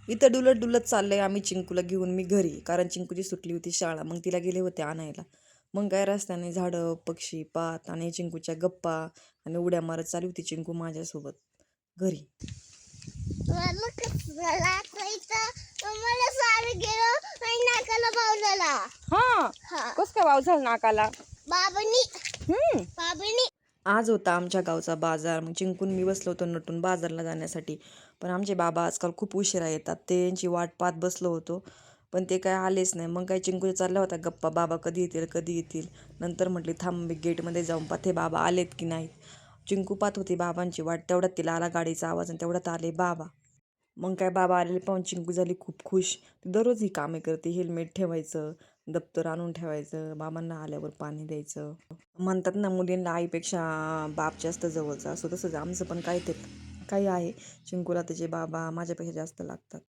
इथं डुलत डुलत चाललंय आम्ही चिंकूला घेऊन मी घरी, कारण चिंकूची सुटली होती शाळा. मग तिला गेले होते आणायला. मग काय रस्त्याने झाडं, पक्षी, पात आणि चिंकूच्या गप्पा आणि उड्या मारत चालली होती चिंकू माझ्यासोबत घरी. मला कसं लागायचं मला सारे गेलो आणि नाकाला बावला. कस काय वाव झाला नाकाला? बाबांनी बाबांनी आज होता आमच्या गावचा बाजार. मग चिंकून मी बसलो होतो नटून बाजारला जाण्यासाठी. पण आमचे बाबा आजकाल खूप उशिरा येतात. त्यांची वाट पाहत बसलो होतो, पण ते काय आलेच नाही. मग काय चिंकूच्या चालला होता गप्पा, बाबा कधी येतील कधी येतील. नंतर म्हटली थांब मी गेटमध्ये जाऊन पाहते बाबा आलेत की नाहीत. चिंकू पाहत होती बाबांची वाट. तेवढ्यात तिला आला गाडीचा आवाज आणि तेवढ्यात आले बाबा. मग काय बाबा आलेले पाहून चिंकू झाली खूप खुश. ती दररोज ही कामे करते. हेल्मेट ठेवायचं, दप्तर आणून ठेवायचं, बाबांना आल्यावर पाणी द्यायचं. म्हणतात ना मुलींना आईपेक्षा बाप जास्त जवळचा असतो, तसंच आमचं पण काही आहे. चिंकूला त्याचे बाबा माझ्यापेक्षा जास्त लागतात.